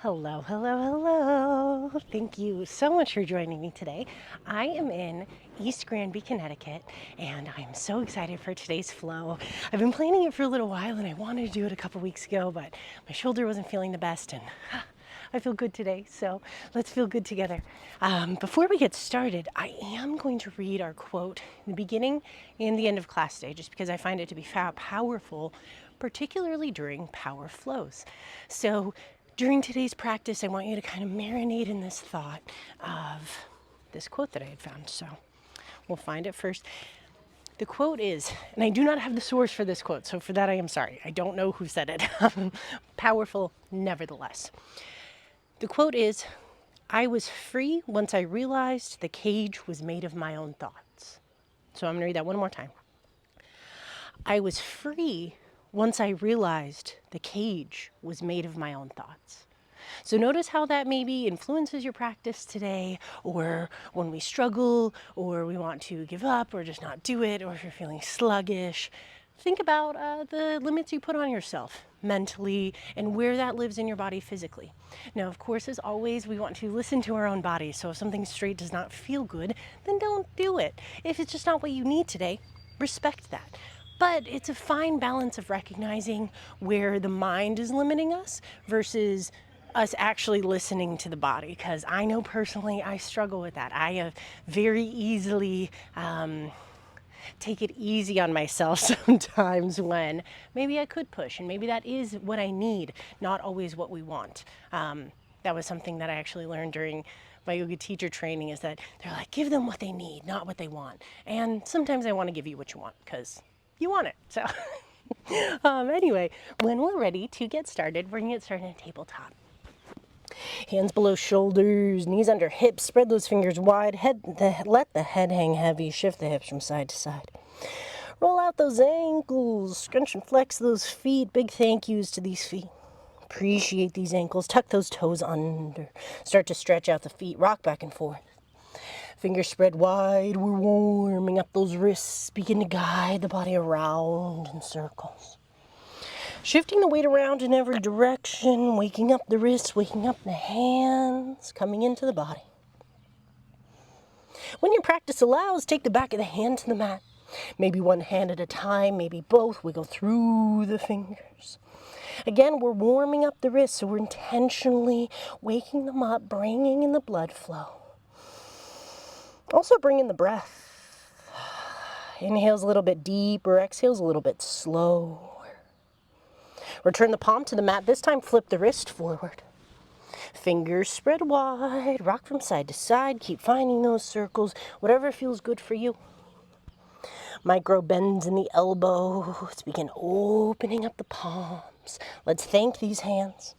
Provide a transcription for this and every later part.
Hello, hello, hello. Thank you so much for joining me today. I am in East Grandby, Connecticut, and I'm so excited for today's flow. I've been planning it for a little while and I wanted to do it a couple weeks ago, but my shoulder wasn't feeling the best and I feel good today, so let's feel good together. Before we get started, I am going to read our quote in the beginning and the end of class today, just because I find it to be powerful, particularly during power flows. So during today's practice, I want you to kind of marinate in this thought of this quote that I had found. So we'll find it first. The quote is, and I do not have the source for this quote, so for that I am sorry. I don't know who said it. Powerful, nevertheless. The quote is, I was free once I realized the cage was made of my own thoughts. So I'm going to read that one more time. I was free once I realized the cage was made of my own thoughts. So notice how that maybe influences your practice today, or when we struggle, or we want to give up, or just not do it, or if you're feeling sluggish. Think about the limits you put on yourself mentally and where that lives in your body physically. Now, of course, as always, we want to listen to our own body. So if something straight does not feel good, then don't do it. If it's just not what you need today, respect that. But it's a fine balance of recognizing where the mind is limiting us versus us actually listening to the body. Because I know personally I struggle with that. I have very easily take it easy on myself sometimes when maybe I could push, and maybe that is what I need, not always what we want. That was something that I actually learned during my yoga teacher training, is that they're like, give them what they need, not what they want. And sometimes I want to give you what you want because you want it. So anyway, when we're ready to get started, we're going to get started in tabletop. Hands below shoulders, knees under hips, spread those fingers wide, let the head hang heavy, shift the hips from side to side. Roll out those ankles, scrunch and flex those feet, big thank yous to these feet. Appreciate these ankles, tuck those toes under, start to stretch out the feet, rock back and forth. Fingers spread wide, we're warming up those wrists, begin to guide the body around in circles. Shifting the weight around in every direction, waking up the wrists, waking up the hands, coming into the body. When your practice allows, take the back of the hand to the mat. Maybe one hand at a time, maybe both. Wiggle through the fingers. Again, we're warming up the wrists, so we're intentionally waking them up, bringing in the blood flow. Also bring in the breath. Inhales a little bit deeper, exhales a little bit slower. Return the palm to the mat. This time flip the wrist forward. Fingers spread wide, rock from side to side. Keep finding those circles, whatever feels good for you. Micro bends in the elbows. Begin opening up the palms. Let's thank these hands.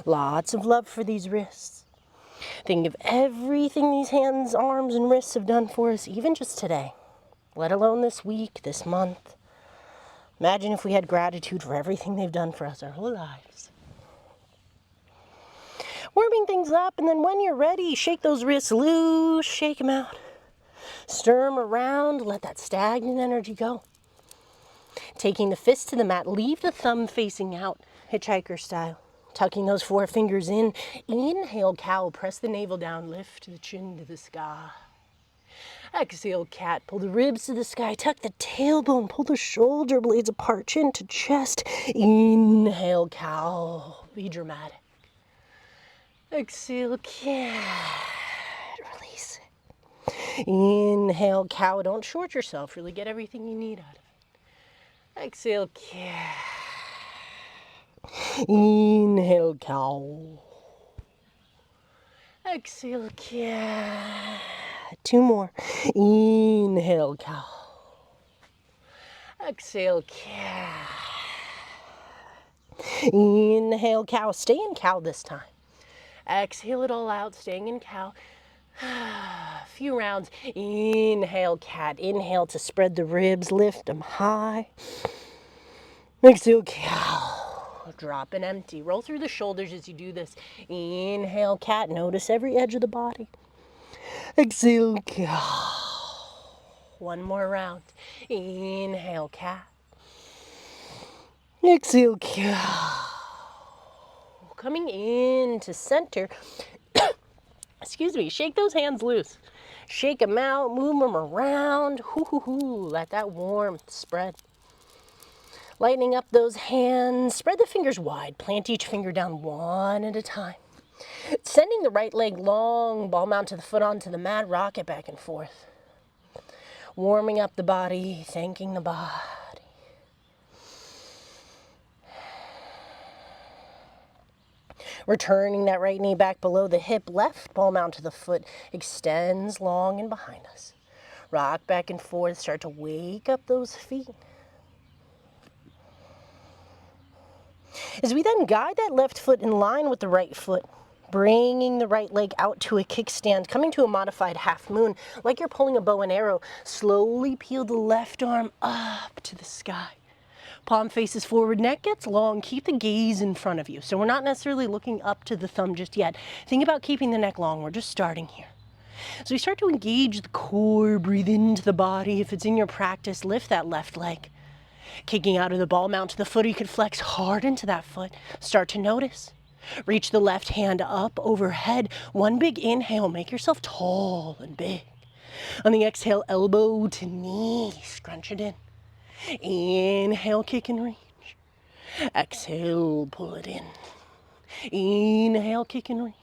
Lots of love for these wrists. Think of everything these hands, arms, and wrists have done for us, even just today, let alone this week, this month. Imagine if we had gratitude for everything they've done for us our whole lives. Warming things up, and then when you're ready, shake those wrists loose, shake them out. Stir them around, let that stagnant energy go. Taking the fist to the mat, leave the thumb facing out, hitchhiker style. Tucking those four fingers in. Inhale, cow, press the navel down, lift the chin to the sky. Exhale, cat, pull the ribs to the sky, tuck the tailbone, pull the shoulder blades apart, chin to chest. Inhale, cow, be dramatic. Exhale, cat, release it. Inhale, cow, don't short yourself, really get everything you need out of it. Exhale, cat. Inhale, cow. Exhale, cat. Two more. Inhale, cow. Exhale, cat. Inhale, cow. Stay in cow this time. Exhale it all out, staying in cow. A few rounds. Inhale, cat. Inhale to spread the ribs, lift them high. Exhale, cow. Drop and empty. Roll through the shoulders as you do this. Inhale, cat. Notice every edge of the body. Exhale, cow. One more round. Inhale, cat. Exhale, cow. Coming in into center. Excuse me, shake those hands loose. Shake them out, move them around. Hoo, hoo, hoo. Let that warmth spread. Lightening up those hands, spread the fingers wide. Plant each finger down one at a time. Sending the right leg long, ball mount to the foot onto the mat, rock it back and forth. Warming up the body, thanking the body. Returning that right knee back below the hip, left ball mount to the foot, extends long and behind us. Rock back and forth, start to wake up those feet. As we then guide that left foot in line with the right foot, bringing the right leg out to a kickstand, coming to a modified half moon, like you're pulling a bow and arrow, slowly peel the left arm up to the sky. Palm faces forward, neck gets long, keep the gaze in front of you. So we're not necessarily looking up to the thumb just yet. Think about keeping the neck long, we're just starting here. So we start to engage the core, breathe into the body. If it's in your practice, lift that left leg. Kicking out of the ball mount to the foot, you could flex hard into that foot. Start to notice. Reach the left hand up overhead. One big inhale, make yourself tall and big. On the exhale, elbow to knee, scrunch it in. Inhale, kick and reach. Exhale, pull it in. Inhale, kick and reach.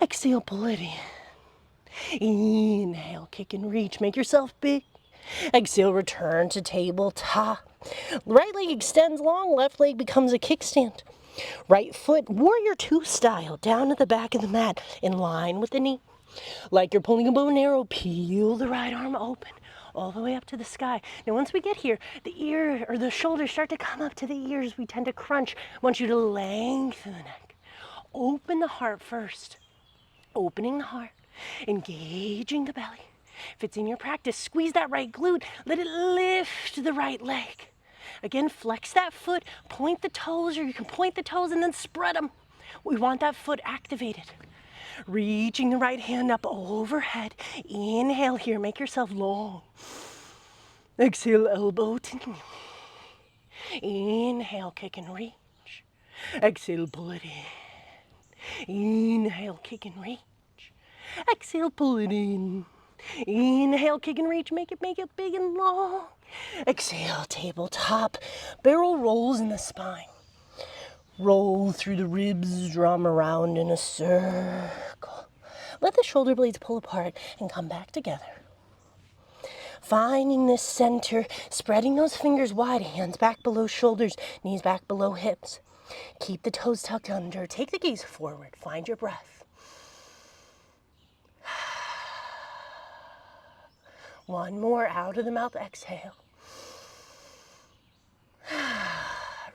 Exhale, pull it in. Inhale, kick and reach. Make yourself big. Exhale, return to tabletop. Right leg extends long, left leg becomes a kickstand. Right foot, warrior two style, down to the back of the mat, in line with the knee. Like you're pulling a bow and arrow, peel the right arm open, all the way up to the sky. Now once we get here, the ear or the shoulders start to come up to the ears. We tend to crunch. I want you to lengthen the neck. Open the heart first. Opening the heart, engaging the belly. If it's in your practice, squeeze that right glute. Let it lift the right leg. Again, flex that foot, point the toes, or you can point the toes and then spread them. We want that foot activated. Reaching the right hand up overhead. Inhale here, make yourself long. Exhale, elbow to knee. Inhale, kick and reach. Exhale, pull it in. Inhale, kick and reach. Exhale, pull it in. Inhale, kick and reach, make it big and long. Exhale, tabletop, barrel rolls in the spine. Roll through the ribs, drum around in a circle. Let the shoulder blades pull apart and come back together. Finding this center, spreading those fingers wide, hands back below shoulders, knees back below hips. Keep the toes tucked under, take the gaze forward, find your breath. One more, out of the mouth, exhale.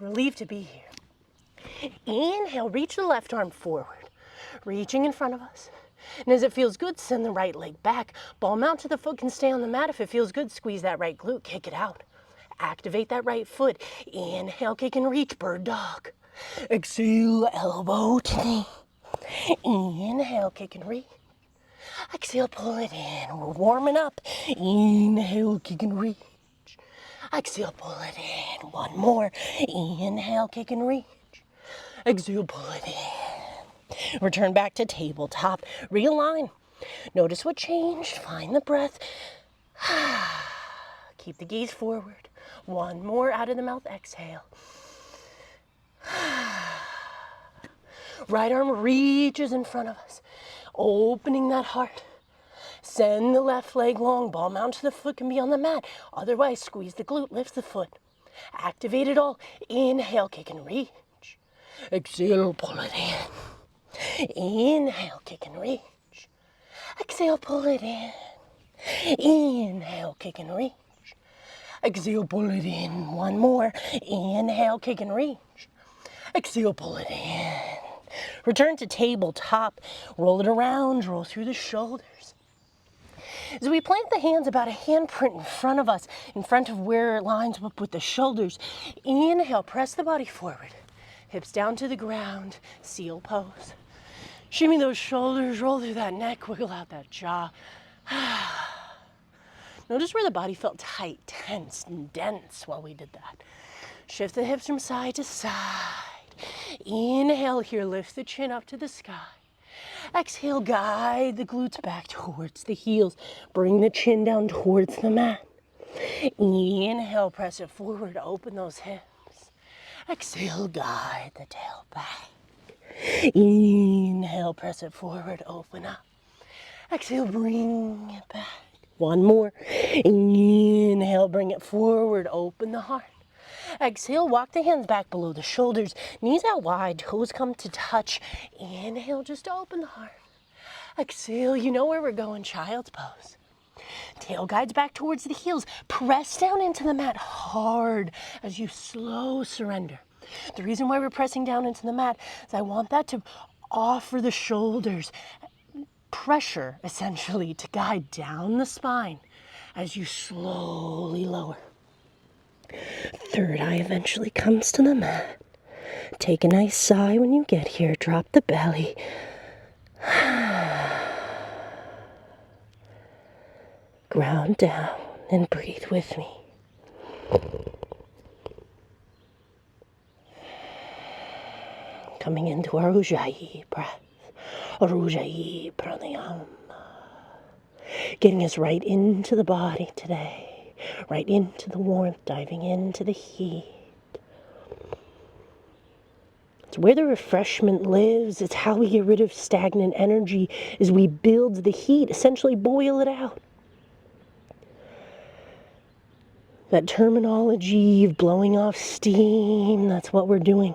Relieved to be here. Inhale, reach the left arm forward, reaching in front of us. And as it feels good, send the right leg back. Ball mount to the foot can stay on the mat. If it feels good, squeeze that right glute, kick it out. Activate that right foot. Inhale, kick and reach, bird dog. Exhale, elbow to knee. Inhale, kick and reach. Exhale, pull it in. We're warming up. Inhale, kick and reach. Exhale, pull it in. One more. Inhale, kick and reach. Exhale, pull it in. Return back to tabletop. Realign. Notice what changed. Find the breath. Keep the gaze forward. One more, out of the mouth, exhale. Right arm reaches in front of us. Opening that heart. Send the left leg long. Ball mount to the foot can be on the mat. Otherwise, squeeze the glute, lift the foot. Activate it all. Inhale, kick and reach. Exhale, pull it in. Inhale, kick and reach. Exhale, pull it in. Inhale, kick and reach. Exhale, pull it in. One more. Inhale, kick and reach. Exhale, pull it in. Return to tabletop. Roll it around, roll through the shoulders. As we plant the hands about a handprint in front of us, in front of where it lines up with the shoulders, inhale, press the body forward. Hips down to the ground, seal pose. Shimmy those shoulders, roll through that neck, wiggle out that jaw. Notice where the body felt tight, tense, and dense while we did that. Shift the hips from side to side. Inhale here, lift the chin up to the sky. Exhale, guide the glutes back towards the heels. Bring the chin down towards the mat. Inhale, press it forward, open those hips. Exhale, guide the tail back. Inhale, press it forward, open up. Exhale, bring it back. One more. Inhale, bring it forward, open the heart. Exhale, walk the hands back below the shoulders, knees out wide, toes come to touch. Inhale, just open the heart. Exhale, you know where we're going, child's pose. Tail guides back towards the heels. Press down into the mat hard as you slow surrender. The reason why we're pressing down into the mat is I want that to offer the shoulders pressure, essentially, to guide down the spine as you slowly lower. Third eye eventually comes to the mat. Take a nice sigh when you get here. Drop the belly. Ground down and breathe with me. Coming into our Ujjayi breath, or Ujjayi pranayama. Getting us right into the body today, right into the warmth, diving into the heat. It's where the refreshment lives. It's how we get rid of stagnant energy as we build the heat, essentially boil it out. That terminology of blowing off steam, that's what we're doing.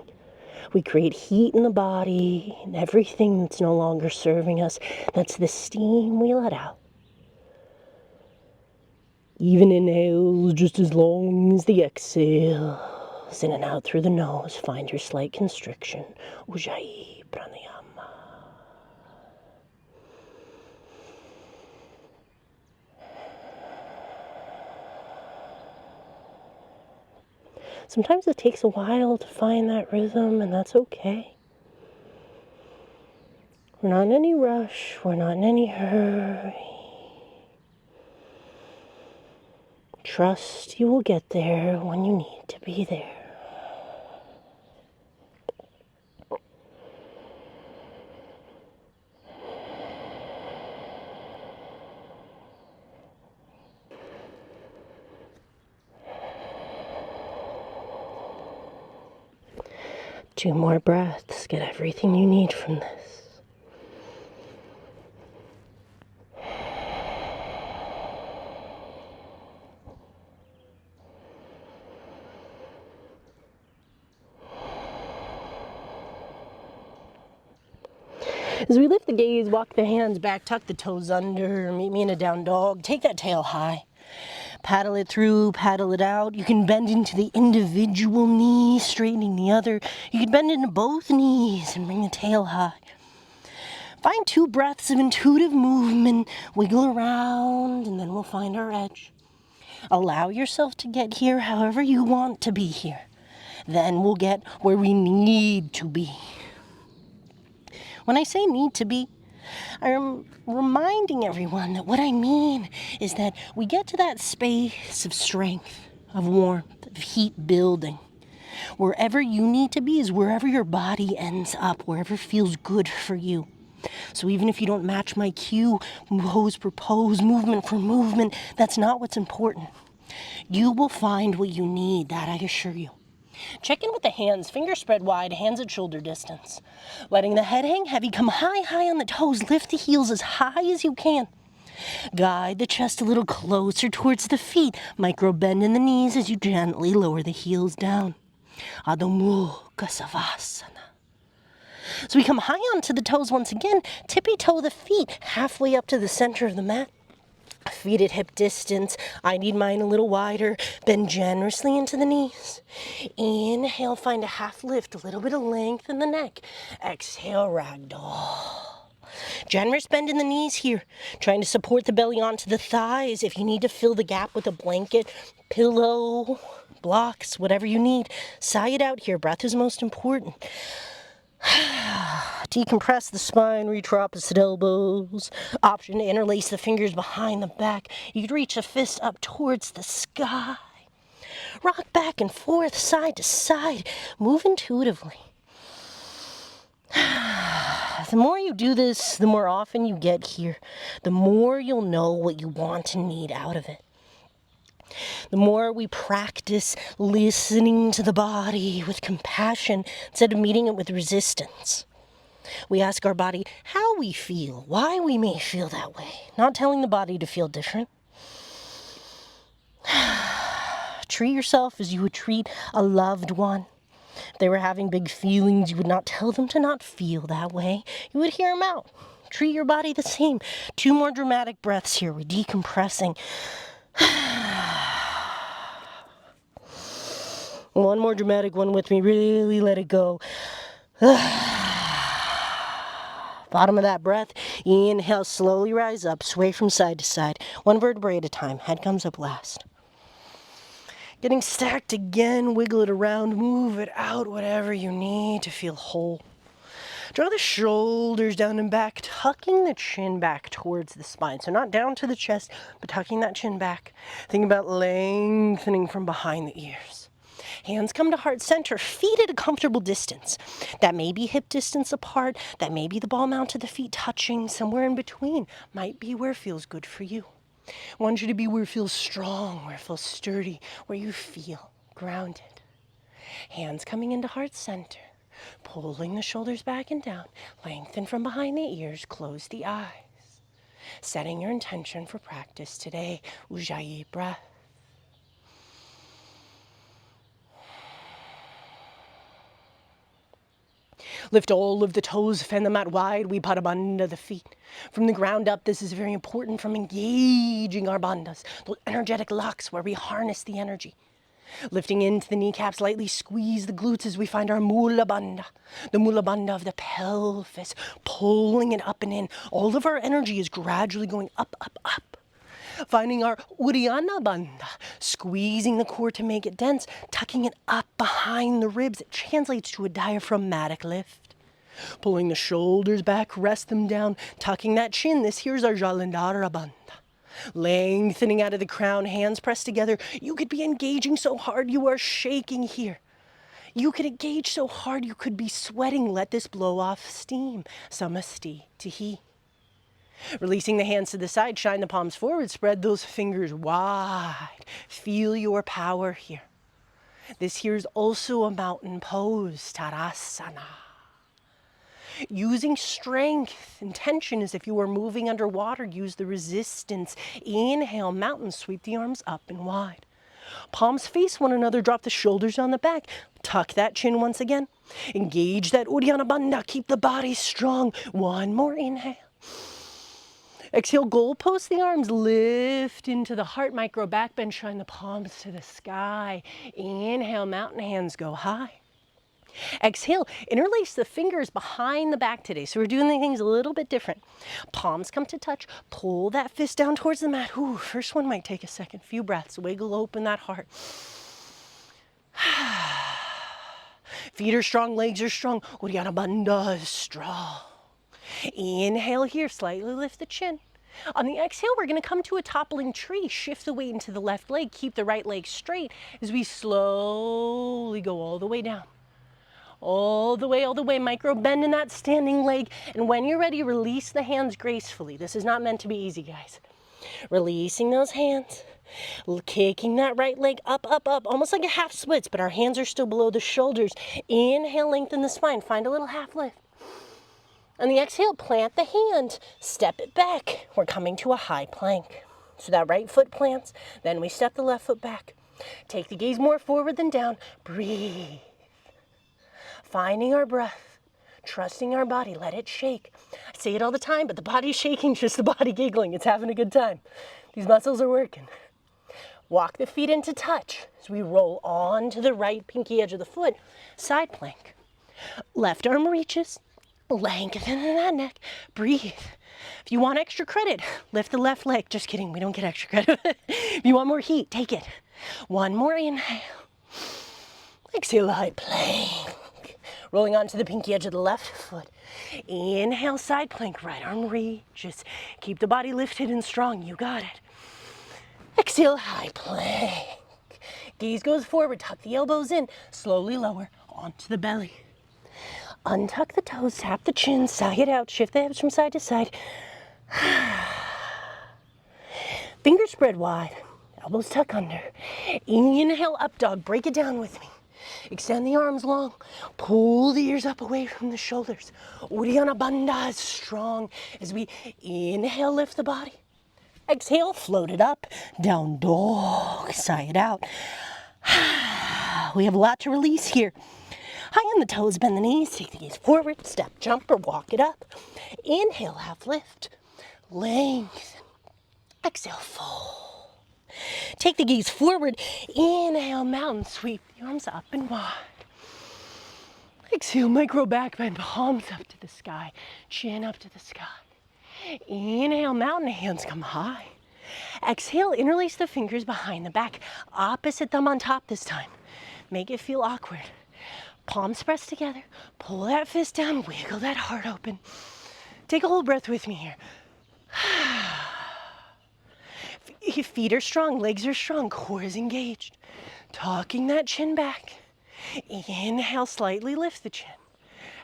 We create heat in the body, and everything that's no longer serving us, that's the steam we let out. Even inhales just as long as the exhales. In and out through the nose, find your slight constriction. Ujjayi pranayama. Sometimes it takes a while to find that rhythm, and that's okay. We're not in any rush, we're not in any hurry. Trust you will get there when you need to be there. Two more breaths, get everything you need from this. As we lift the gaze, walk the hands back, tuck the toes under, meet me in a down dog. Take that tail high. Paddle it through, paddle it out. You can bend into the individual knee, straightening the other. You can bend into both knees and bring the tail high. Find 2 breaths of intuitive movement. Wiggle around, and then we'll find our edge. Allow yourself to get here however you want to be here. Then we'll get where we need to be. When I say need to be, I'm reminding everyone that what I mean is that we get to that space of strength, of warmth, of heat building. Wherever you need to be is wherever your body ends up, wherever feels good for you. So even if you don't match my cue, pose for pose, movement for movement, that's not what's important. You will find what you need, that I assure you. Check in with the hands, fingers spread wide, hands at shoulder distance. Letting the head hang heavy, come high on the toes, lift the heels as high as you can. Guide the chest a little closer towards the feet. Micro bend in the knees as you gently lower the heels down. Adho Mukha Savasana. So we come high onto the toes once again, tippy toe the feet halfway up to the center of the mat. Feet at hip distance. I need mine a little wider. Bend generously into the knees. Inhale, find a half lift, a little bit of length in the neck. Exhale, ragdoll. Generous bend in the knees here. Trying to support the belly onto the thighs. If you need to fill the gap with a blanket, pillow, blocks, whatever you need. Sigh it out here. Breath is most important. Decompress the spine, reach for opposite elbows. Option to interlace the fingers behind the back. You could reach a fist up towards the sky. Rock back and forth, side to side. Move intuitively. The more you do this, the more often you get here, the more you'll know what you want and need out of it. The more we practice listening to the body with compassion instead of meeting it with resistance. We ask our body how we feel, why we may feel that way, not telling the body to feel different. Treat yourself as you would treat a loved one. If they were having big feelings, you would not tell them to not feel that way. You would hear them out. Treat your body the same. 2 more dramatic breaths here. We're decompressing. 1 more dramatic one with me. Really let it go. Bottom of that breath. Inhale, slowly rise up, sway from side to side. 1 vertebrae at a time. Head comes up last. Getting stacked again, wiggle it around, move it out, whatever you need to feel whole. Draw the shoulders down and back, tucking the chin back towards the spine. So not down to the chest, but tucking that chin back. Think about lengthening from behind the ears. Hands come to heart center, feet at a comfortable distance. That may be hip distance apart, that may be the ball mount of the feet touching, somewhere in between. Might be where it feels good for you. I want you to be where it feels strong, where it feels sturdy, where you feel grounded. Hands coming into heart center, pulling the shoulders back and down, lengthen from behind the ears, close the eyes. Setting your intention for practice today, Ujjayi breath. Lift all of the toes, fan them out wide, we pada bandha the feet. From the ground up, this is very important from engaging our bandhas, those energetic locks where we harness the energy. Lifting into the kneecaps, lightly squeeze the glutes as we find our mula bandha, the mula bandha of the pelvis, pulling it up and in. All of our energy is gradually going up, up, up. Finding our Uddiyana Bandha, squeezing the core to make it dense, tucking it up behind the ribs. It translates to a diaphragmatic lift. Pulling the shoulders back, rest them down, tucking that chin. This here's our Jalandhara Bandha. Lengthening out of the crown, hands pressed together. You could be engaging so hard you are shaking here. You could engage so hard you could be sweating. Let this blow off steam. Samasti Tihi. Releasing the hands to the side, shine the palms forward, spread those fingers wide. Feel your power here. This here is also a mountain pose, Tadasana. Using strength and tension as if you were moving underwater, use the resistance. Inhale, mountain, sweep the arms up and wide. Palms face one another, drop the shoulders on the back. Tuck that chin once again. Engage that Uddiyana Bandha, keep the body strong. 1 more inhale. Exhale, goalpost the arms, lift into the heart, micro back bend, shine the palms to the sky. Inhale, mountain hands go high. Exhale, interlace the fingers behind the back today. So we're doing things a little bit different. Palms come to touch, pull that fist down towards the mat. Ooh, first one might take a second, few breaths, wiggle open that heart. Feet are strong, legs are strong, Uddiyana Bandha is strong. Inhale here, slightly lift the chin. On the exhale, we're going to come to a toppling tree. Shift the weight into the left leg. Keep the right leg straight as we slowly go all the way down. All the way, micro bend in that standing leg. And when you're ready, release the hands gracefully. This is not meant to be easy, guys. Releasing those hands, kicking that right leg up, up, up, almost like a half splits, but our hands are still below the shoulders. Inhale, lengthen the spine. Find a little half lift. On the exhale, plant the hand, step it back. We're coming to a high plank. So that right foot plants, then we step the left foot back. Take the gaze more forward than down. Breathe. Finding our breath, trusting our body, let it shake. I say it all the time, but the body's shaking, just the body giggling. It's having a good time. These muscles are working. Walk the feet into touch as we roll on to the right pinky edge of the foot, side plank. Left arm reaches. Lengthen that neck. Breathe. If you want extra credit, lift the left leg. Just kidding, we don't get extra credit. If you want more heat, take it. 1 more inhale. Exhale, high plank. Rolling onto the pinky edge of the left foot. Inhale, side plank. Right arm reaches. Keep the body lifted and strong. You got it. Exhale, high plank. Gaze goes forward. Tuck the elbows in. Slowly lower onto the belly. Untuck the toes, tap the chin, sigh it out, shift the hips from side to side. Fingers spread wide, elbows tuck under. Inhale, up dog, break it down with me. Extend the arms long, pull the ears up away from the shoulders. Uddiyana Bandha is strong as we inhale, lift the body. Exhale, float it up, down dog, sigh it out. We have a lot to release here. High on the toes, bend the knees, take the gaze forward, step, jump, or walk it up. Inhale, half lift, lengthen. Exhale, fold. Take the gaze forward, inhale, mountain sweep, the arms up and wide. Exhale, micro back bend, palms up to the sky, chin up to the sky. Inhale, mountain, hands come high. Exhale, interlace the fingers behind the back, opposite thumb on top this time. Make it feel awkward. Palms press together, pull that fist down, wiggle that heart open. Take a whole breath with me here. Feet are strong, legs are strong, core is engaged. Tucking that chin back. Inhale, slightly lift the chin.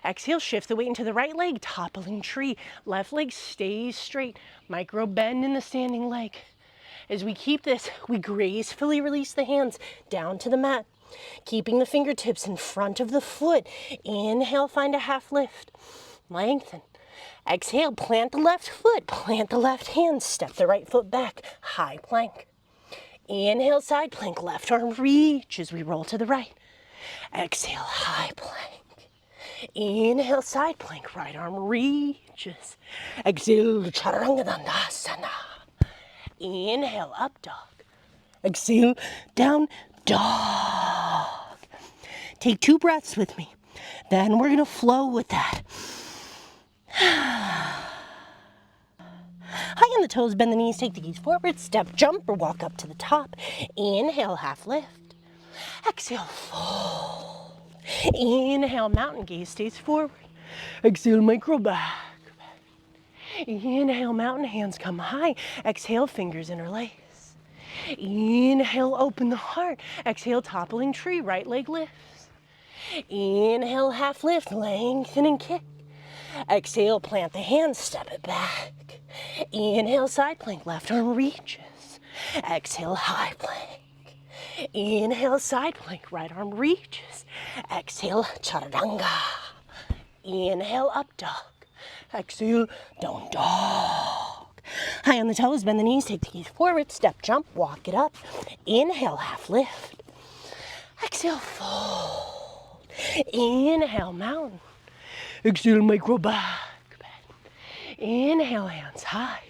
Exhale, shift the weight into the right leg, toppling tree. Left leg stays straight, micro bend in the standing leg. As we keep this, we gracefully release the hands down to the mat, keeping the fingertips in front of the foot. Inhale, find a half lift. Lengthen. Exhale, plant the left foot, plant the left hand, step the right foot back, high plank. Inhale, side plank, left arm reach as we roll to the right. Exhale, high plank. Inhale, side plank, right arm reaches. Exhale, chaturanga dandasana. Inhale, up dog. Exhale, down dog. Take 2 breaths with me. Then we're gonna flow with that. High on the toes, bend the knees, take the gaze forward, step, jump, or walk up to the top. Inhale, half lift. Exhale, fold. Inhale, mountain gaze stays forward. Exhale, micro back. Inhale, mountain hands come high. Exhale, fingers interlace. Inhale, open the heart. Exhale, toppling tree, right leg lifts. Inhale, half lift, lengthen and kick. Exhale, plant the hands, step it back. Inhale, side plank, left arm reaches. Exhale, high plank. Inhale, side plank, right arm reaches. Exhale, chaturanga. Inhale, up dog. Exhale, down dog. High on the toes, bend the knees, take the gaze forward, step, jump, walk it up. Inhale, half lift. Exhale, fold. Inhale, mountain. Exhale, micro back bend. Inhale, hands high.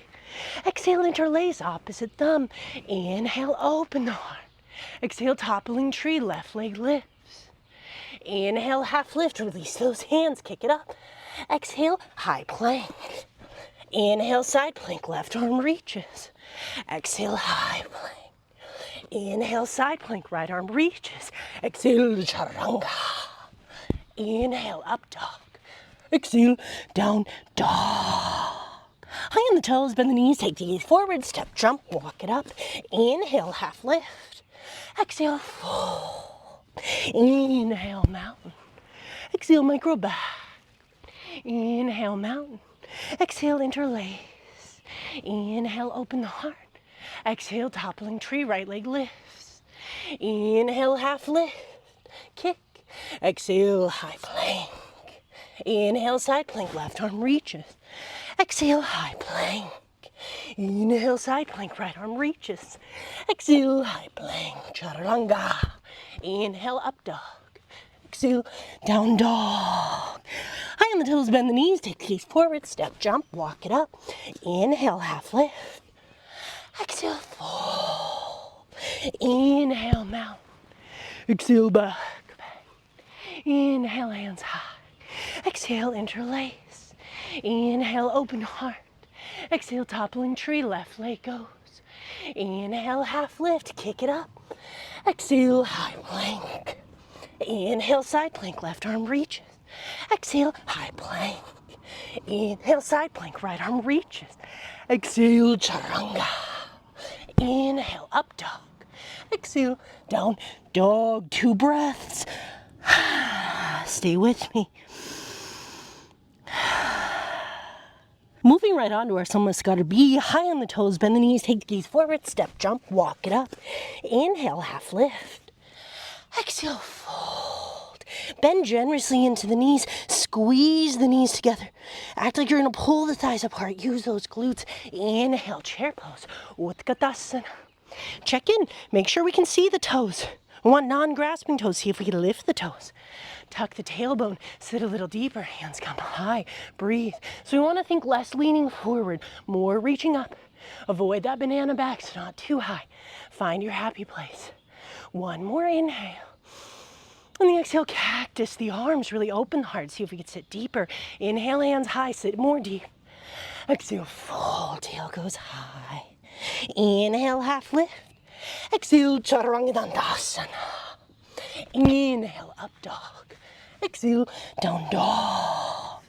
Exhale, interlace, opposite thumb. Inhale, open the heart. Exhale, toppling tree, left leg lifts. Inhale, half lift, release those hands, kick it up. Exhale, high plank. Inhale, side plank, left arm reaches. Exhale, high plank. Inhale, side plank, right arm reaches. Exhale, chaturanga. Inhale, up dog. Exhale, down dog. High on the toes, bend the knees, take the gaze forward, step, jump, walk it up. Inhale, half lift. Exhale, fold. Inhale, mountain. Exhale, micro back. Inhale, mountain. Exhale, interlace. Inhale, open the heart. Exhale, toppling tree, right leg lifts. Inhale, half lift. Kick. Exhale, high plank. Inhale, side plank, left arm reaches. Exhale, high plank. Inhale, side plank, right arm reaches. Exhale, high plank, chaturanga. Inhale, up dog. Exhale, down dog. High on the toes, bend the knees, take the gaze forward, step, jump, walk it up. Inhale, half lift. Exhale, fold. Inhale, mountain. Exhale, back bend. Inhale, hands high. Exhale, interlace. Inhale, open heart. Exhale, toppling tree, left leg goes. Inhale, half lift, kick it up. Exhale, high plank. Inhale, side plank, left arm reaches. Exhale, high plank. Inhale, side plank, right arm reaches. Exhale, chaturanga. Inhale, up dog. Exhale, down dog. 2 breaths. Stay with me. Moving right onto our someone's got to be high on the toes, bend the knees, take the gaze forward, step, jump, walk it up. Inhale, half lift. Exhale, fold. Bend generously into the knees, squeeze the knees together. Act like you're gonna pull the thighs apart, use those glutes. Inhale, chair pose, Utkatasana. Check in, make sure we can see the toes. We want non-grasping toes, see if we can lift the toes. Tuck the tailbone, sit a little deeper, hands come high, breathe. So we want to think less leaning forward, more reaching up. Avoid that banana back, so not too high. Find your happy place. One more inhale. And the exhale, cactus, the arms really open the heart. See if we can sit deeper. Inhale, hands high, sit more deep. Exhale, full tail goes high. Inhale, half lift. Exhale, chaturanga dandasana. Inhale, up dog. Exhale, down dog.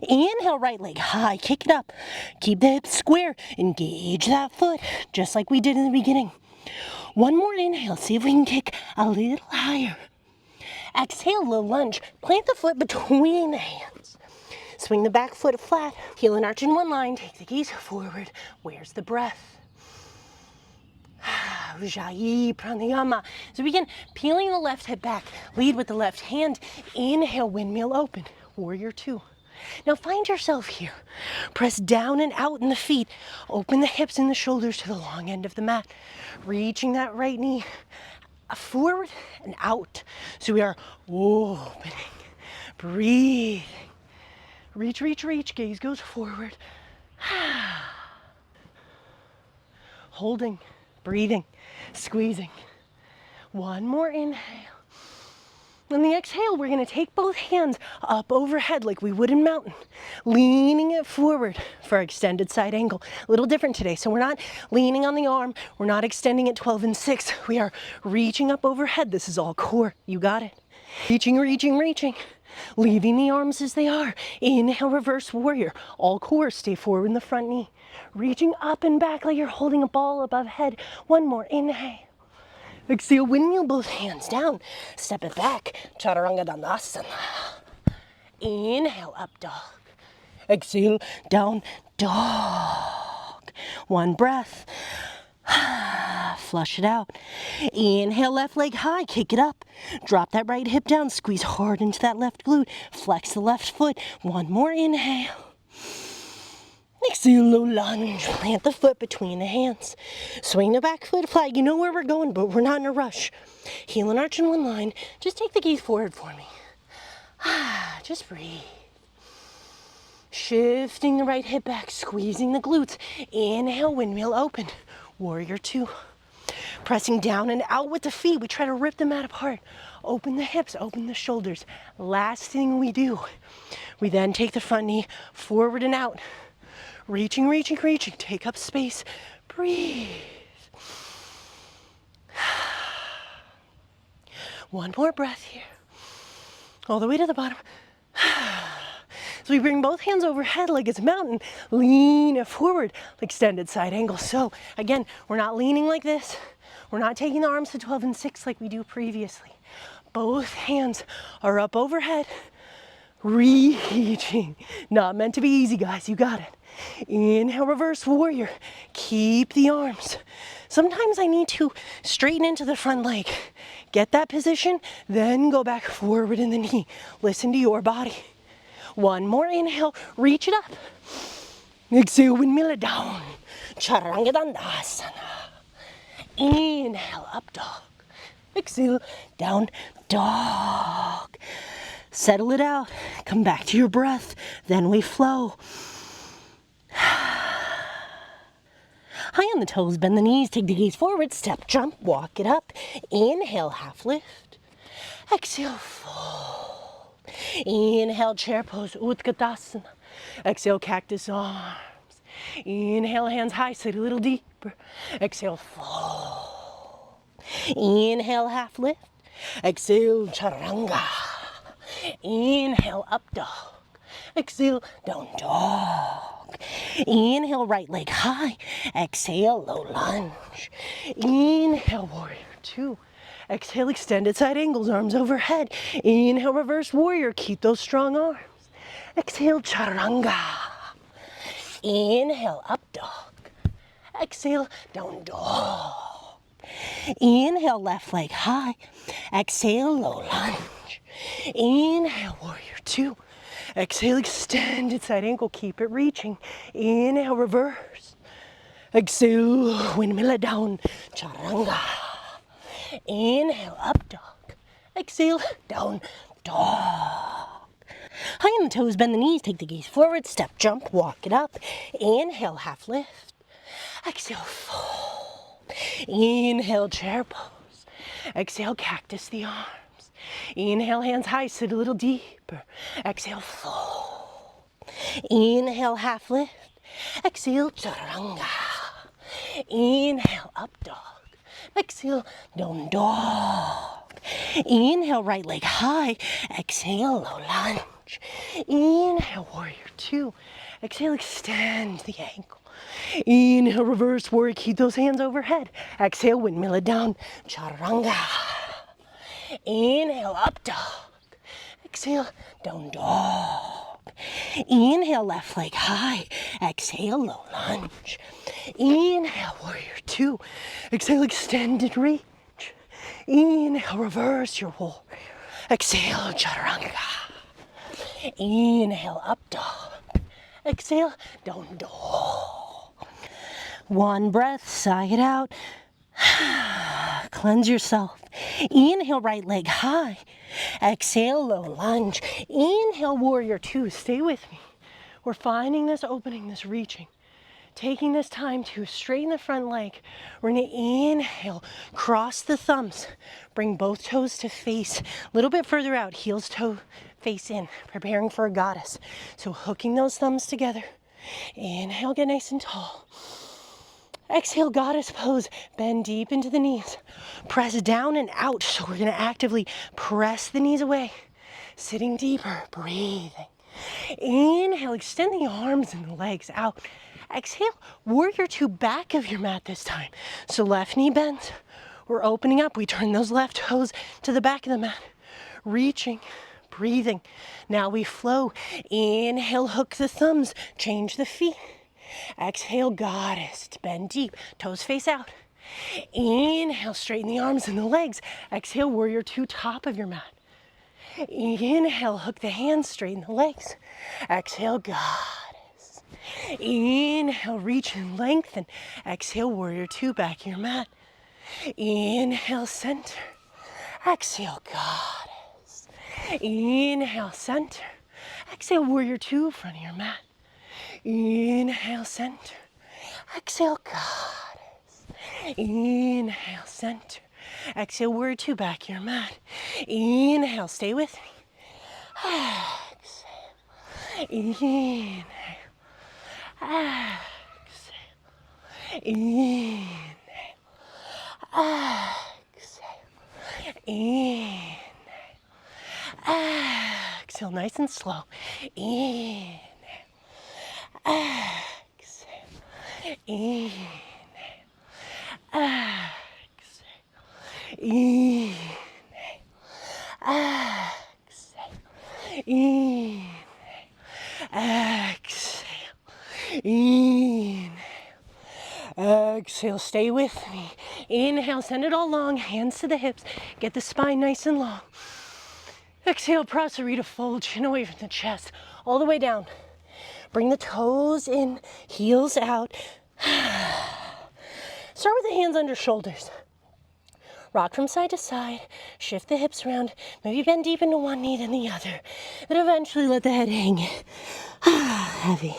Inhale, right leg high, kick it up. Keep the hips square, engage that foot, just like we did in the beginning. One more inhale, see if we can kick a little higher. Exhale, low lunge, plant the foot between the hands. Swing the back foot flat, heel and arch in one line, take the gaze forward. Where's the breath? Ujjayi pranayama. So begin peeling the left hip back. Lead with the left hand. Inhale, windmill open. Warrior two. Now find yourself here. Press down and out in the feet. Open the hips and the shoulders to the long end of the mat. Reaching that right knee forward and out. So we are opening, breathing. Reach, reach, reach. Gaze goes forward. Holding. Breathing, squeezing. One more inhale. On the exhale, we're gonna take both hands up overhead like we would in mountain, leaning it forward for our extended side angle. A little different today, so we're not leaning on the arm, we're not extending at 12 and 6. We are reaching up overhead. This is all core, you got it. Reaching, reaching, reaching. Leaving the arms as they are. Inhale, reverse warrior. All core, stay forward in the front knee. Reaching up and back like you're holding a ball above head. One more, inhale. Exhale, windmill both hands down. Step it back, chaturanga dandasana. Inhale, up dog. Exhale, down dog. One breath. Flush it out. Inhale, left leg high, kick it up. Drop that right hip down, squeeze hard into that left glute. Flex the left foot. One more inhale. Exhale, low lunge. Plant the foot between the hands. Swing the back foot flat. You know where we're going, but we're not in a rush. Heel and arch in one line. Just take the gaze forward for me. Just breathe. Shifting the right hip back, squeezing the glutes. Inhale, windmill open. Warrior two. Pressing down and out with the feet. We try to rip the mat apart. Open the hips, open the shoulders. Last thing we do. We then take the front knee forward and out. Reaching, reaching, reaching. Take up space. Breathe. One more breath here. All the way to the bottom. So we bring both hands overhead like it's a mountain. Lean it forward, extended side angle. So again, we're not leaning like this. We're not taking the arms to 12 and 6 like we do previously. Both hands are up overhead. Reaching. Not meant to be easy, guys. You got it. Inhale, reverse warrior. Keep the arms. Sometimes I need to straighten into the front leg. Get that position, then go back forward in the knee. Listen to your body. One more inhale, reach it up. Exhale, windmill it down. Chaturanga dandasana. Inhale, up dog. Exhale, down dog. Settle it out. Come back to your breath. Then we flow. High on the toes, bend the knees, take the gaze forward, step, jump, walk it up. Inhale, half lift. Exhale, fold. Inhale, chair pose, Utkatasana. Exhale, cactus arms. Inhale, hands high, sit a little deeper. Exhale, fold. Inhale, half lift. Exhale, chaturanga. Inhale, up dog. Exhale, down dog. Inhale, right leg high. Exhale, low lunge. Inhale, warrior two. Exhale, extended side angles, arms overhead. Inhale, reverse warrior. Keep those strong arms. Exhale, chaturanga. Inhale, up dog. Exhale, down dog. Inhale, left leg high. Exhale, low lunge. Inhale, warrior two. Exhale, extended side ankle, keep it reaching. Inhale, reverse. Exhale, windmill it down, chaturanga. Inhale, up dog. Exhale, down dog. High on the toes, bend the knees, take the gaze forward, step, jump, walk it up. Inhale, half lift. Exhale, fold. Inhale, chair pose. Exhale, cactus the arms. Inhale, hands high, sit a little deeper. Exhale, fold. Inhale, half lift. Exhale, chaturanga. Inhale, up dog. Exhale, down dog. Inhale, right leg high. Exhale, low lunge. Inhale, warrior two. Exhale, extend the ankle. Inhale, reverse warrior, keep those hands overhead. Exhale, windmill it down, chaturanga. Inhale, up dog. Exhale, down dog. Inhale, left leg high. Exhale, low lunge. Inhale, warrior two. Exhale, extended reach. Inhale, reverse your warrior. Exhale, chaturanga. Inhale, up dog. Exhale, down dog. One breath, sigh it out. Cleanse yourself. Inhale, right leg high. Exhale, low lunge. Inhale, warrior two. Stay with me. We're finding this opening, this reaching. Taking this time to straighten the front leg. We're gonna inhale, cross the thumbs. Bring both toes to face. A little bit further out, heels toe face in. Preparing for a goddess. So hooking those thumbs together. Inhale, get nice and tall. Exhale, goddess pose. Bend deep into the knees. Press down and out. So we're gonna actively press the knees away. Sitting deeper, breathing. Inhale, extend the arms and the legs out. Exhale, warrior two, back of your mat this time. So left knee bends. We're opening up. We turn those left toes to the back of the mat. Reaching, breathing. Now we flow. Inhale, hook the thumbs. Change the feet. Exhale, goddess. Bend deep. Toes face out. Inhale, straighten the arms and the legs. Exhale, warrior two, top of your mat. Inhale, hook the hands, straighten the legs. Exhale, goddess. Inhale, reach and lengthen. Exhale, warrior two, back of your mat. Inhale, center. Exhale, goddess. Inhale, center. Exhale, warrior two, front of your mat. Inhale, center. Exhale, goddess. Inhale, center. Exhale, warrior two, back of your mat. Inhale, stay with me. Exhale. Inhale. Exhale. Inhale. Exhale. Inhale. Exhale, nice and slow. Inhale. Exhale. Inhale. Exhale. Inhale. Exhale. Inhale. Exhale. Inhale. Exhale, stay with me. Inhale, send it all long, hands to the hips. Get the spine nice and long. Exhale, Prasarita, fold, chin away from the chest, all the way down. Bring the toes in, heels out. Start with the hands under shoulders. Rock from side to side, shift the hips around, maybe bend deep into one knee then the other. Then eventually let the head hang. Heavy.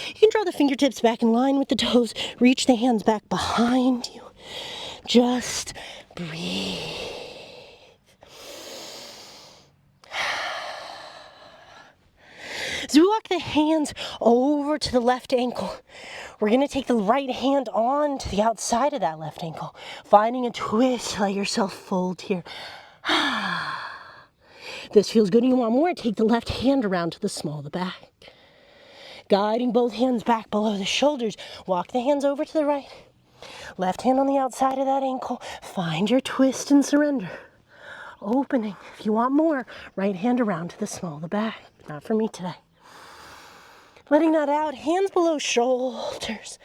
You can draw the fingertips back in line with the toes, reach the hands back behind you. Just breathe. As we walk the hands over to the left ankle, we're going to take the right hand on to the outside of that left ankle, finding a twist. Let yourself fold here. This feels good and you want more, take the left hand around to the small of the back. Guiding both hands back below the shoulders, walk the hands over to the right. Left hand on the outside of that ankle, find your twist and surrender. opening. If you want more, right hand around to the small of the back. Not for me today. Letting that out, hands below shoulders.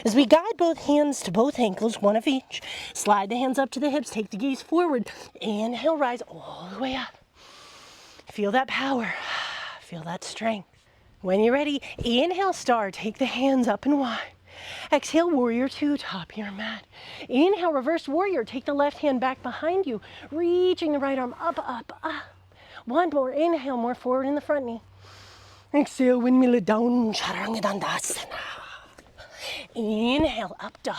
As we guide both hands to both ankles, one of each. Slide the hands up to the hips, take the gaze forward. Inhale, rise all the way up. Feel that power, feel that strength. When you're ready, inhale, star, take the hands up and wide. Exhale, warrior two, top of your mat. Inhale, reverse warrior, take the left hand back behind you, reaching the right arm up, up, up. One more, inhale, more forward in the front knee. Exhale, windmill it down, chaturanga dandasana. Inhale, up dog.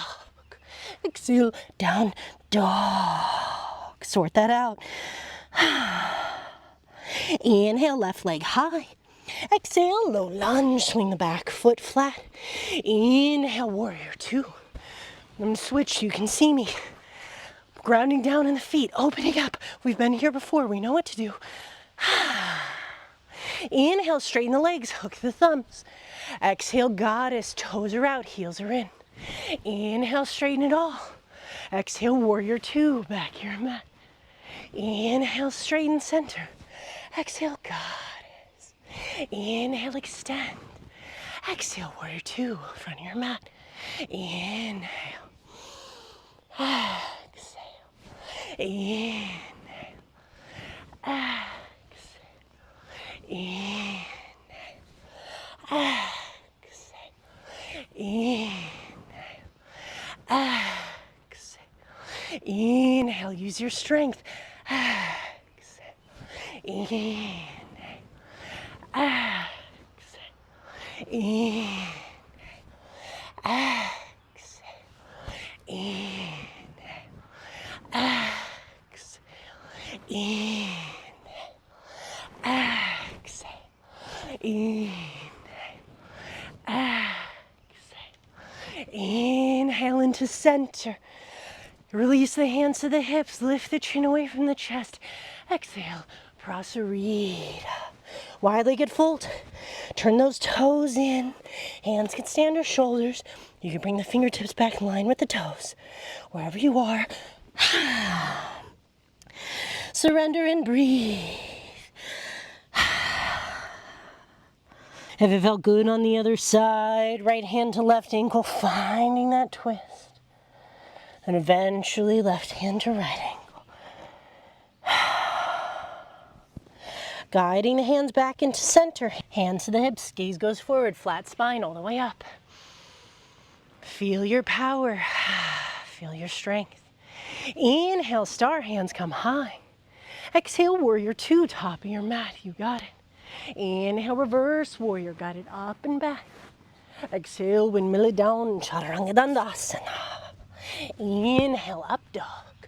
Exhale, down dog. Sort that out. Inhale, left leg high. Exhale, low lunge, swing the back foot flat. Inhale, warrior two. I'm going to switch so you can see me. Grounding down in the feet, opening up. We've been here before, we know what to do. Inhale, straighten the legs, hook the thumbs. Exhale, goddess, toes are out, heels are in. Inhale, straighten it all. Exhale, warrior two, back your mat. Inhale, straighten center. Exhale, goddess. Inhale, extend. Exhale, warrior two, front of your mat. Inhale. Exhale. Inhale. Exhale. Inhale, exhale, inhale, exhale, inhale, use your strength, exhale, inhale, exhale, inhale, exhale, inhale, exhale, inhale, inhale, exhale, inhale into center. Release the hands to the hips, lift the chin away from the chest. Exhale, prasarita. Wide-legged fold. Turn those toes in. Hands can stand or shoulders. You can bring the fingertips back in line with the toes. Wherever you are. Surrender and breathe. If it felt good on the other side, right hand to left ankle, finding that twist. And eventually left hand to right ankle. Guiding the hands back into center. Hands to the hips, gaze goes forward, flat spine all the way up. Feel your power, feel your strength. Inhale, star, hands come high. Exhale, warrior two, top of your mat, you got it. Inhale, reverse warrior, got it up and back. Exhale, windmill it down, chaturanga dandasana. Inhale, up dog.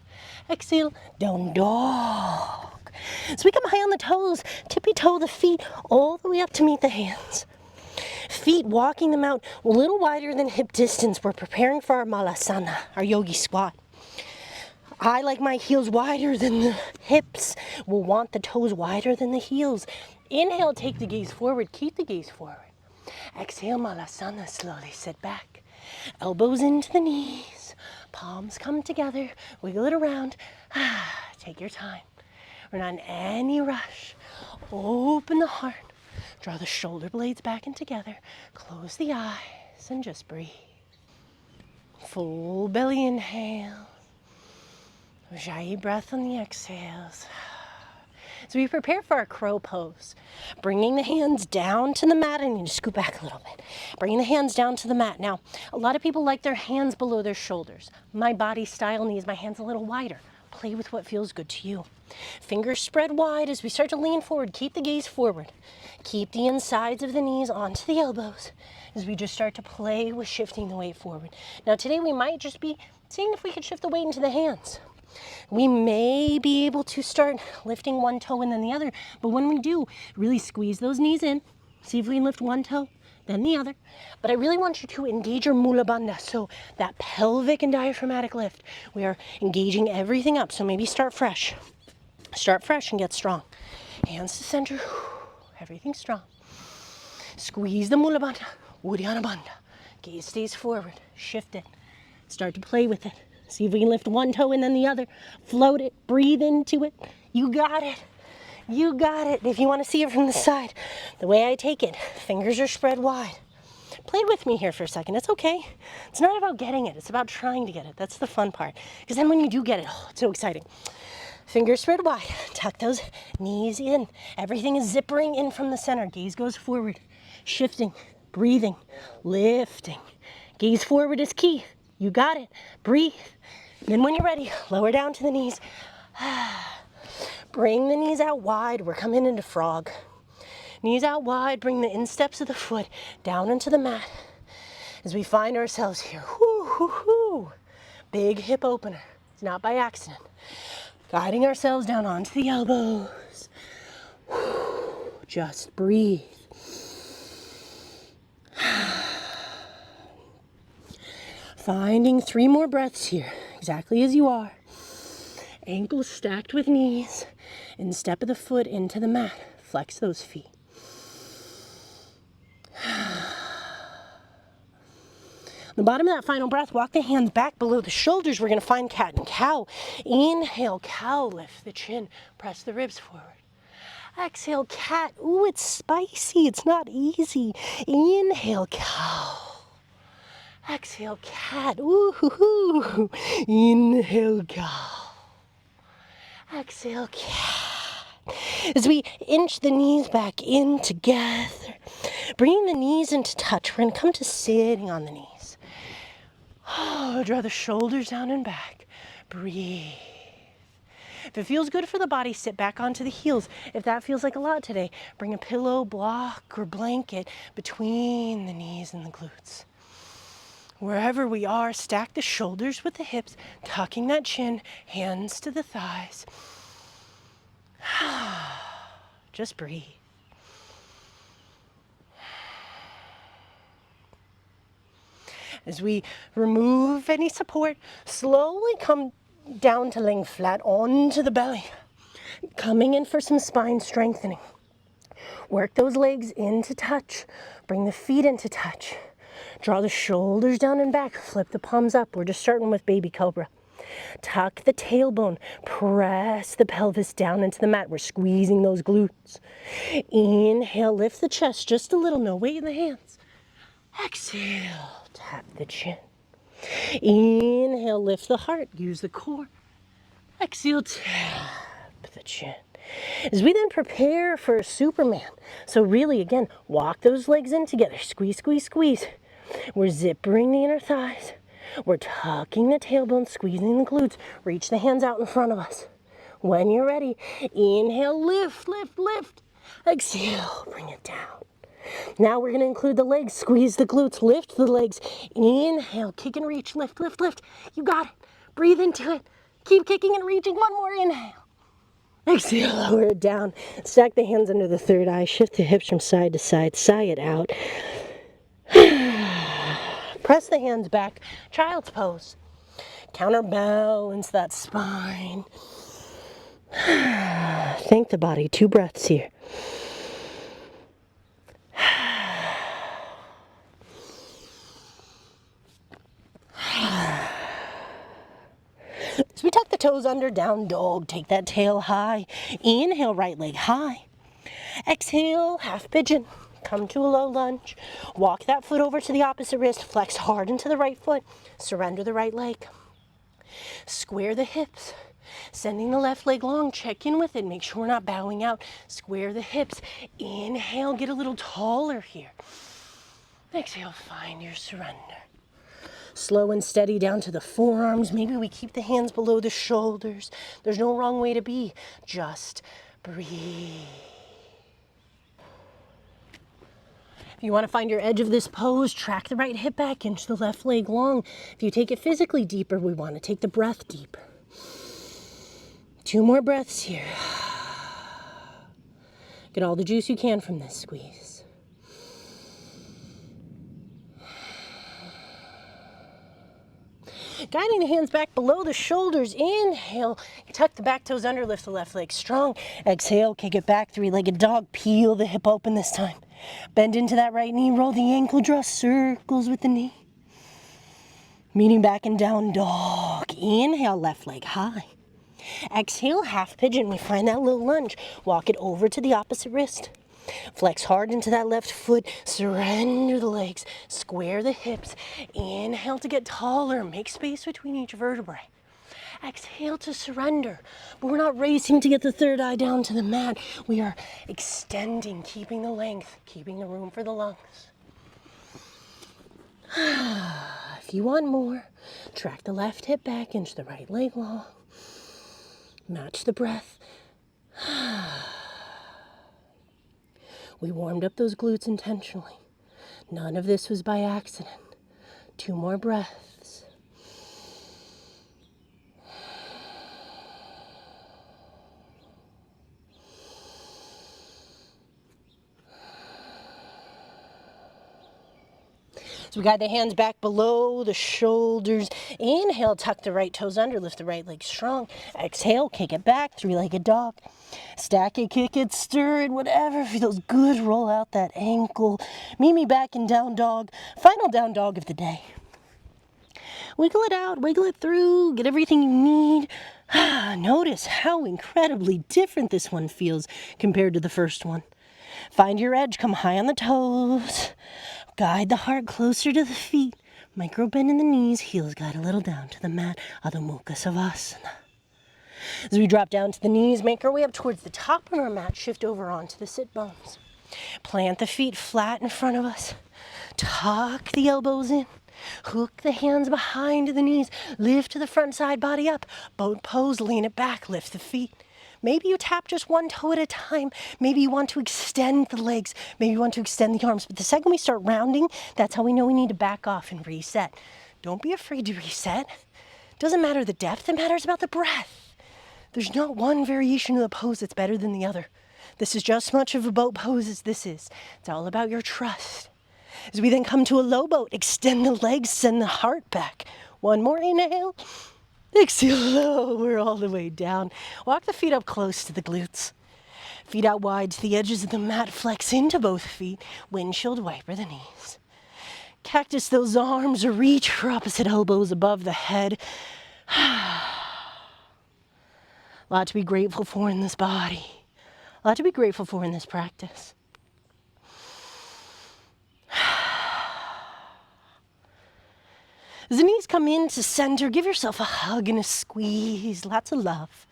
Exhale, down dog. So we come high on the toes, tippy toe the feet all the way up to meet the hands. Feet walking them out a little wider than hip distance. We're preparing for our malasana, our yogi squat. I like my heels wider than the hips. We'll want the toes wider than the heels. Inhale, take the gaze forward, keep the gaze forward. Exhale, malasana, slowly sit back. Elbows into the knees, palms come together, wiggle it around. Take your time. We're not in any rush. Open the heart, draw the shoulder blades back in together, close the eyes, and just breathe. Full belly inhale. Ujjayi breath on the exhales. So we prepare for our crow pose. Bringing the hands down to the mat. I need to scoot back a little bit. Bringing the hands down to the mat. Now, a lot of people like their hands below their shoulders. My body style needs my hands a little wider. Play with what feels good to you. Fingers spread wide as we start to lean forward. Keep the gaze forward. Keep the insides of the knees onto the elbows as we just start to play with shifting the weight forward. Now today we might just be seeing if we could shift the weight into the hands. We may be able to start lifting one toe and then the other, but when we do, really squeeze those knees in. See if we can lift one toe, then the other. But I really want you to engage your mula bandha, so that pelvic and diaphragmatic lift. We are engaging everything up, so maybe start fresh. Start fresh and get strong. Hands to center, everything strong. Squeeze the mula bandha, uddiyana bandha. Gaze stays forward, shift it. Start to play with it. See if we can lift one toe and then the other. Float it, breathe into it. You got it. You got it. If you want to see it from the side, the way I take it, fingers are spread wide. Play with me here for a second. It's okay. It's not about getting it. It's about trying to get it. That's the fun part. Because then when you do get it, oh, it's so exciting. Fingers spread wide. Tuck those knees in. Everything is zippering in from the center. Gaze goes forward. Shifting. Breathing. Lifting. Gaze forward is key. You got it. Breathe. Then when you're ready, lower down to the knees. Bring the knees out wide. We're coming into frog. Knees out wide. Bring the insteps of the foot down into the mat as we find ourselves here. Whoo, whoo, whoo. Big hip opener. It's not by accident. Guiding ourselves down onto the elbows. Whew. Just breathe. Finding 3 more breaths here, exactly as you are. Ankles stacked with knees. Instep of the foot into the mat. Flex those feet. The bottom of that final breath, walk the hands back below the shoulders. We're going to find cat and cow. Inhale, cow, lift the chin, press the ribs forward. Exhale, cat. Ooh, it's spicy. It's not easy. Inhale, cow. Exhale, cat. Ooh, hoo, hoo. Inhale, cow. Exhale, cat. As we inch the knees back in together, bringing the knees into touch. We're going to come to sitting on the knees. Oh, draw the shoulders down and back. Breathe. If it feels good for the body, sit back onto the heels. If that feels like a lot today, bring a pillow, block, or blanket between the knees and the glutes. Wherever we are, stack the shoulders with the hips, tucking that chin, hands to the thighs. Just breathe. As we remove any support, slowly come down to laying flat onto the belly. Coming in for some spine strengthening. Work those legs into touch. Bring the feet into touch. Draw the shoulders down and back. Flip the palms up. We're just starting with baby cobra. Tuck the tailbone. Press the pelvis down into the mat. We're squeezing those glutes. Inhale, lift the chest just a little. No weight in the hands. Exhale, tap the chin. Inhale, lift the heart. Use the core. Exhale, tap the chin. As we then prepare for a Superman. So really, again, walk those legs in together. Squeeze, squeeze, squeeze. We're zippering the inner thighs. We're tucking the tailbone, squeezing the glutes. Reach the hands out in front of us. When you're ready, inhale, lift, lift, lift. Exhale, bring it down. Now we're going to include the legs. Squeeze the glutes, lift the legs. Inhale, kick and reach, lift, lift, lift. You got it. Breathe into it. Keep kicking and reaching. One more inhale. Exhale, lower it down. Stack the hands under the third eye. Shift the hips from side to side. Sigh it out. Press the hands back. Child's pose. Counterbalance that spine. Thank the body. 2 breaths here. As we tuck the toes under, down dog, take that tail high. Inhale, right leg high. Exhale, half pigeon. Come to a low lunge. Walk that foot over to the opposite wrist. Flex hard into the right foot. Surrender the right leg. Square the hips. Sending the left leg long. Check in with it. Make sure we're not bowing out. Square the hips. Inhale, get a little taller here. Exhale, find your surrender. Slow and steady down to the forearms. Maybe we keep the hands below the shoulders. There's no wrong way to be. Just breathe. If you want to find your edge of this pose, track the right hip back, inch the left leg long. If you take it physically deeper, we want to take the breath deeper. 2 more breaths here. Get all the juice you can from this squeeze. Guiding the hands back below the shoulders. Inhale, tuck the back toes under, lift the left leg strong. Exhale, kick it back, 3-legged dog. Peel the hip open this time. Bend into that right knee, roll the ankle, draw circles with the knee. Meeting back and down dog. Inhale, left leg high. Exhale, half pigeon. We find that little lunge. Walk it over to the opposite wrist. Flex hard into that left foot. Surrender the legs. Square the hips. Inhale to get taller. Make space between each vertebrae. Exhale to surrender. But we're not racing to get the third eye down to the mat. We are extending, keeping the length, keeping the room for the lungs. If you want more, track the left hip back, inch the right leg long. Match the breath. We warmed up those glutes intentionally. None of this was by accident. 2 more breaths. So we got the hands back below the shoulders. Inhale, tuck the right toes under, lift the right leg strong. Exhale, kick it back, 3-legged dog. Stack it, kick it, stir it, whatever feels good. Roll out that ankle. Meet me back in down dog. Final down dog of the day. Wiggle it out, wiggle it through, get everything you need. Notice how incredibly different this one feels compared to the first one. Find your edge, come high on the toes. Guide the heart closer to the feet. Micro bend in the knees, heels guide a little down to the mat. Adho Mukha Savasana. As we drop down to the knees, make our way up towards the top of our mat, shift over onto the sit bones. Plant the feet flat in front of us. Tuck the elbows in. Hook the hands behind the knees. Lift to the front side, body up. Boat pose, lean it back, lift the feet. Maybe you tap just one toe at a time. Maybe you want to extend the legs. Maybe you want to extend the arms. But the second we start rounding, that's how we know we need to back off and reset. Don't be afraid to reset. Doesn't matter the depth, it matters about the breath. There's not one variation of the pose that's better than the other. This is just as much of a boat pose as this is. It's all about your trust. As we then come to a low boat, extend the legs, send the heart back. One more inhale. Exhale, lower all the way down. Walk the feet up close to the glutes. Feet out wide to the edges of the mat. Flex into both feet. Windshield wiper the knees. Cactus those arms or reach for opposite elbows above the head. A lot to be grateful for in this body. A lot to be grateful for in this practice. As the knees come into center, give yourself a hug and a squeeze. Lots of love.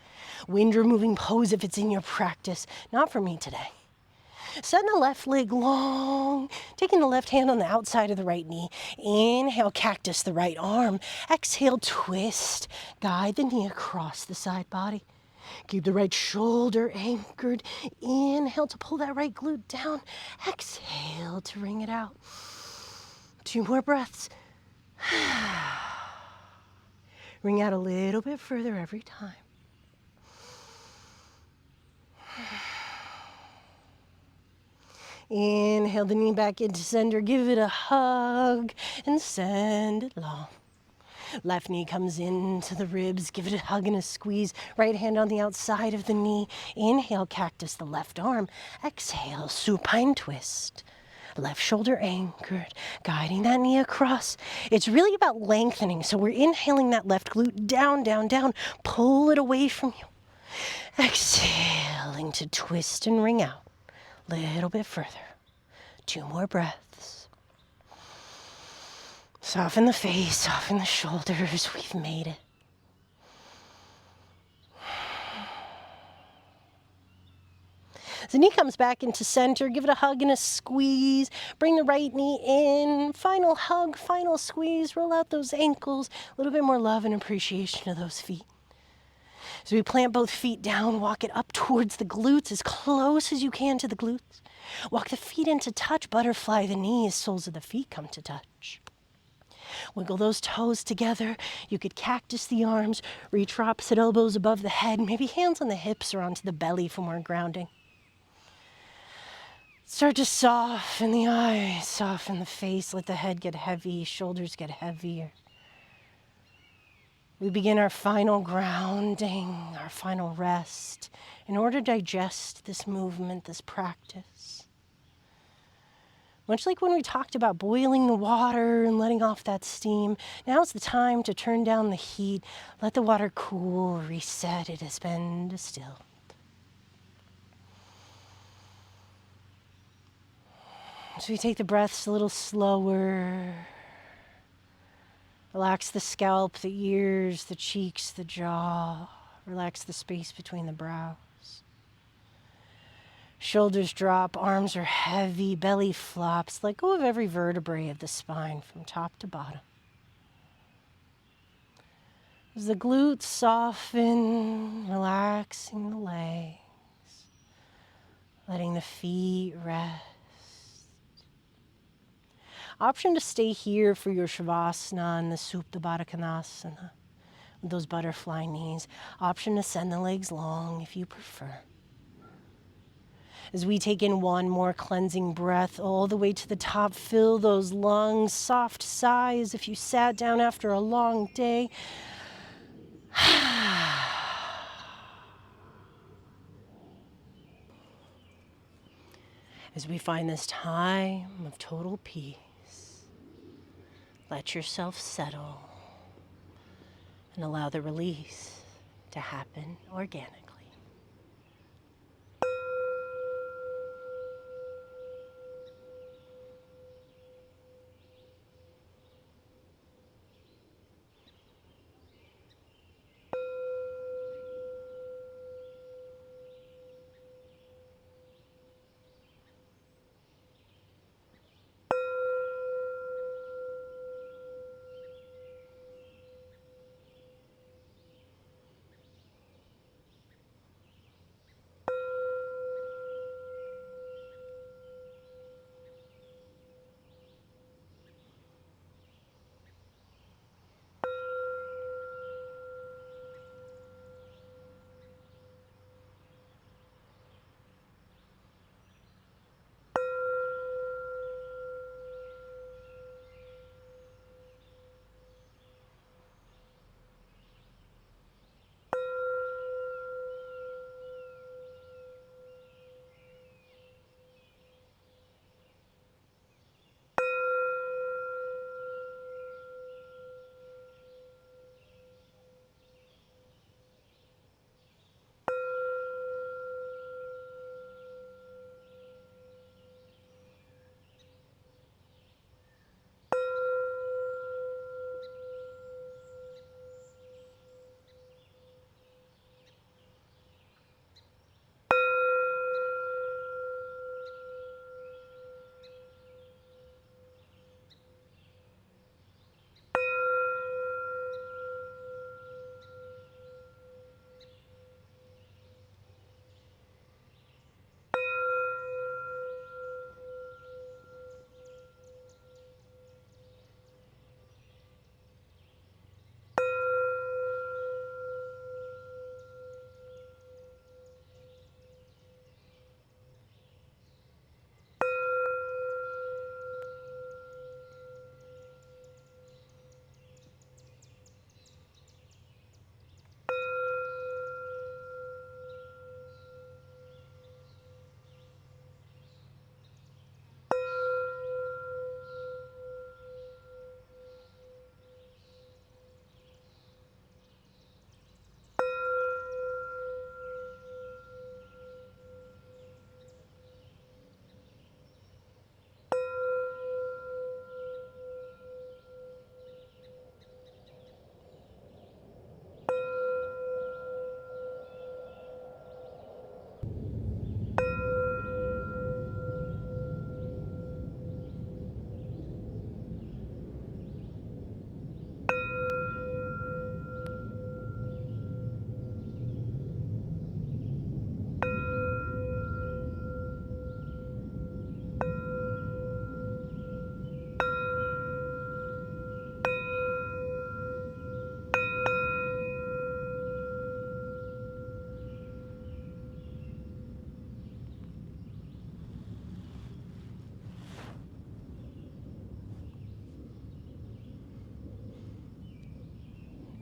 Wind removing pose if it's in your practice. Not for me today. Send the left leg long. Taking the left hand on the outside of the right knee. Inhale, cactus the right arm. Exhale, twist. Guide the knee across the side body. Keep the right shoulder anchored. Inhale to pull that right glute down. Exhale to wring it out. 2 more breaths. Wring out a little bit further every time. Inhale the knee back into center. Give it a hug and send it long. Left knee comes into the ribs. Give it a hug and a squeeze. Right hand on the outside of the knee. Inhale, cactus the left arm. Exhale, supine twist. Left shoulder anchored, guiding that knee across. It's really about lengthening. So we're inhaling that left glute down, down, down. Pull it away from you. Exhaling to twist and wring out. Little bit further. 2 more breaths. Soften the face, soften the shoulders. We've made it. As the knee comes back into center, give it a hug and a squeeze. Bring the right knee in. Final hug, final squeeze. Roll out those ankles. A little bit more love and appreciation of those feet. So we plant both feet down, walk it up towards the glutes as close as you can to the glutes. Walk the feet into touch, butterfly the knees, soles of the feet come to touch. Wiggle those toes together. You could cactus the arms, reach for opposite elbows above the head, maybe hands on the hips or onto the belly for more grounding. Start to soften the eyes, soften the face, let the head get heavy, shoulders get heavier. We begin our final grounding, our final rest, in order to digest this movement, this practice. Much like when we talked about boiling the water and letting off that steam, now's the time to turn down the heat, let the water cool, reset. It has been distilled. So we take the breaths a little slower. Relax the scalp, the ears, the cheeks, the jaw. Relax the space between the brows. Shoulders drop, arms are heavy, belly flops. Let go of every vertebrae of the spine from top to bottom. As the glutes soften, relaxing the legs, letting the feet rest. Option to stay here for your Shavasana and the Supta Baddha Konasana with those butterfly knees. Option to send the legs long if you prefer. As we take in one more cleansing breath all the way to the top, fill those lungs, soft sigh as if you sat down after a long day. As we find this time of total peace, let yourself settle and allow the release to happen organically.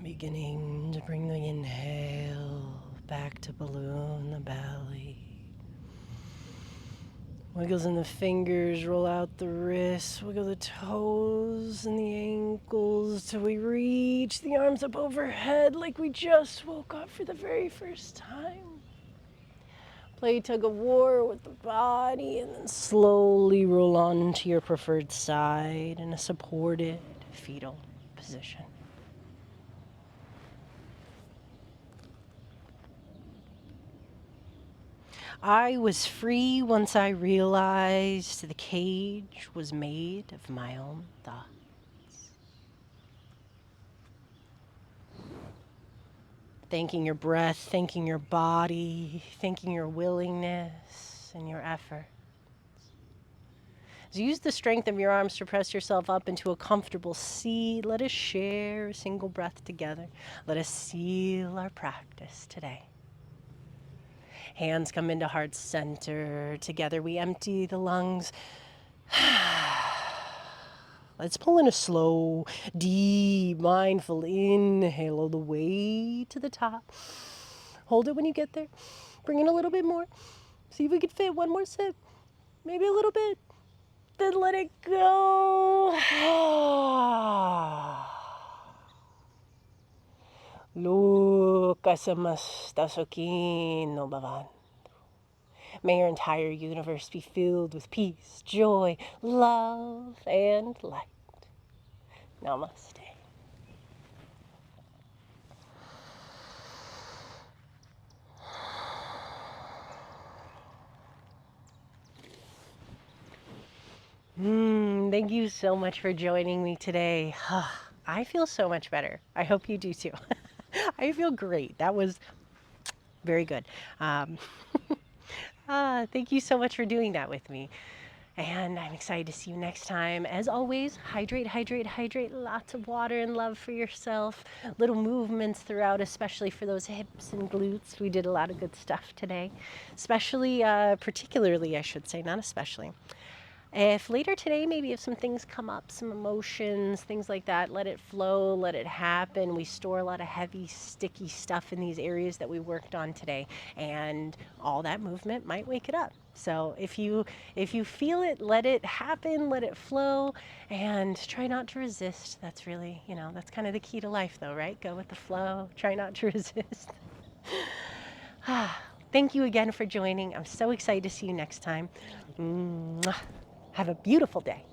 Beginning to bring the inhale back to balloon the belly. Wiggles in the fingers, roll out the wrists, wiggle the toes and the ankles till we reach the arms up overhead like we just woke up for the very first time. Play tug of war with the body and then slowly roll on to your preferred side in a supported fetal position. I was free once I realized the cage was made of my own thoughts. Thanking your breath, thanking your body, thanking your willingness and your effort. So use the strength of your arms to press yourself up into a comfortable seat. Let us share a single breath together. Let us seal our practice today. Hands come into heart center. Together we empty the lungs. Let's pull in a slow, deep, mindful inhale all the way to the top. Hold it when you get there. Bring in a little bit more. See if we can fit one more sip. Maybe a little bit. Then let it go. Lukasamastasokin no bavan. May your entire universe be filled with peace, joy, love, and light. Namaste. Thank you so much for joining me today. I feel so much better. I hope you do too. I feel great. That was very good. Thank you so much for doing that with me. And I'm excited to see you next time. As always, hydrate, hydrate, hydrate. Lots of water and love for yourself. Little movements throughout, especially for those hips and glutes. We did a lot of good stuff today. Especially, particularly, I should say, not especially. If later today, maybe if some things come up, some emotions, things like that, let it flow, let it happen. We store a lot of heavy, sticky stuff in these areas that we worked on today, and all that movement might wake it up. So if you feel it, let it happen, let it flow, and try not to resist. That's really, that's kind of the key to life though, right? Go with the flow, try not to resist. Thank you again for joining. I'm so excited to see you next time. Mwah. Have a beautiful day.